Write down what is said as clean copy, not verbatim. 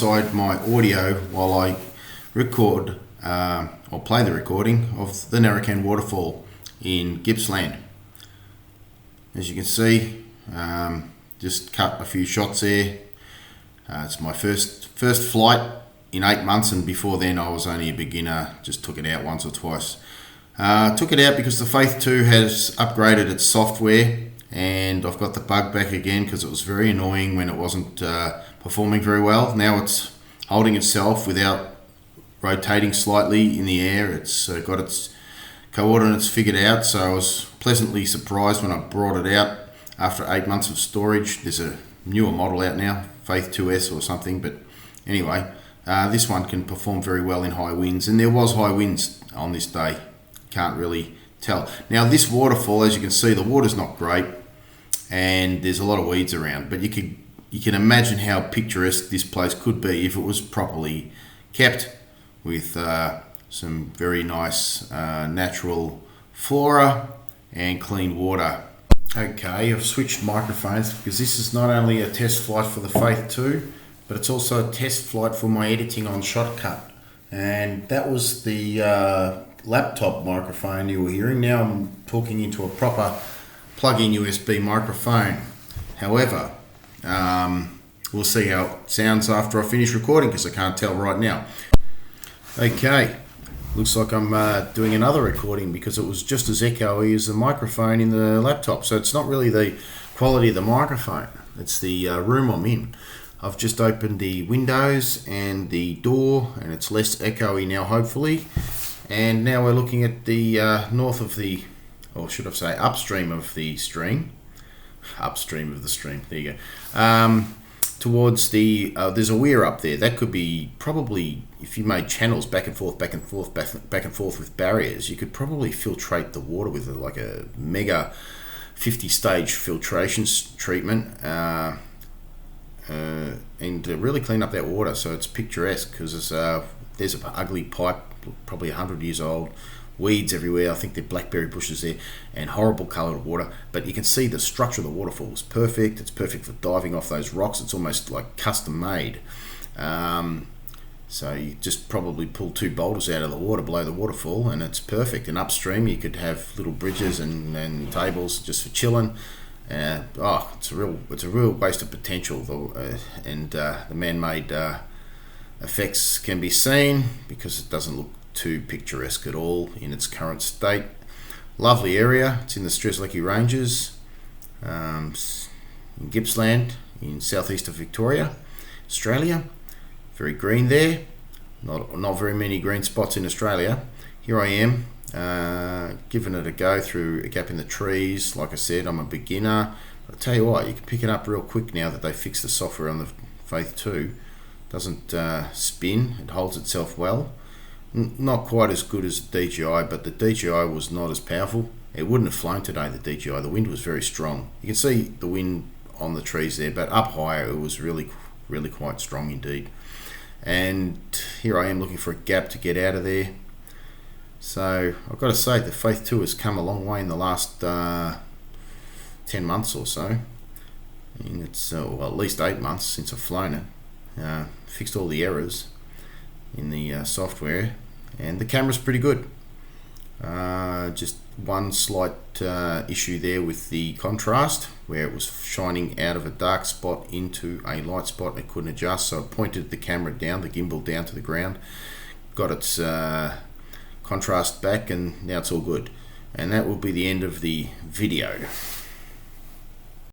alongside my audio while I record or play the recording of the Narracan waterfall in Gippsland. As you can see, just cut a few shots there. It's my first flight in 8 months, and before then I was only a beginner, just took it out once or twice. Took it out because the Faith 2 has upgraded its software, and I've got the bug back again because it was very annoying when it wasn't performing very well. Now it's holding itself without rotating slightly in the air. It's got its coordinates figured out, so I was pleasantly surprised when I brought it out after 8 months of storage. There's a newer model out now, Faith 2S or something, but anyway, this one can perform very well in high winds, and there was high winds on this day. Can't really tell. Now this waterfall, as you can see, the water's not great and there's a lot of weeds around, but you can imagine how picturesque this place could be if it was properly kept with some very nice natural flora and clean water. Okay, I've switched microphones because this is not only a test flight for the Faith 2, but it's also a test flight for my editing on Shotcut. And that was the laptop microphone you were hearing. Now I'm talking into a proper plug-in USB microphone. However, we'll see how it sounds after I finish recording because I can't tell right now. Okay, looks like I'm doing another recording because it was just as echoey as the microphone in the laptop. So it's not really the quality of the microphone, it's the room I'm in. I've just opened the windows and the door and it's less echoey now, hopefully. And now we're looking at the north of the, or should I say upstream of the stream. Upstream of the stream, there you go. Towards the, there's a weir up there. That could be probably, if you made channels back and forth with barriers, you could probably filtrate the water with like a mega 50-stage filtration treatment and really clean up that water so it's picturesque, because there's an ugly pipe, probably 100 years old, weeds everywhere. I think they're blackberry bushes there, and horrible coloured water, but you can see the structure of the waterfall is perfect. It's perfect for diving off those rocks. It's almost like custom made. So you just probably pull 2 boulders out of the water below the waterfall and it's perfect. And upstream you could have little bridges and tables just for chilling. It's a real waste of potential though, and the man-made effects can be seen because it doesn't look too picturesque at all in its current state. Lovely area. It's in the Strzelecki Ranges in Gippsland in southeast of Victoria, Australia. Very green there. Not very many green spots in Australia. Here I am giving it a go through a gap in the trees. Like I said, I'm a beginner. But I'll tell you what, you can pick it up real quick now that they fixed the software on the Faith 2. Doesn't spin, it holds itself well. Not quite as good as the DJI, but the DJI was not as powerful. It wouldn't have flown today, the DJI. The wind was very strong. You can see the wind on the trees there, but up higher it was really quite strong indeed. And here I am looking for a gap to get out of there. So I've got to say the Faith 2 has come a long way in the last 10 months or so. And it's well, at least 8 months since I've flown it. Fixed all the errors in the software, and the camera's pretty good. Just one slight issue there with the contrast, where it was shining out of a dark spot into a light spot and it couldn't adjust, so I pointed the camera down, the gimbal down to the ground, got its contrast back, and now it's all good. And that will be the end of the video.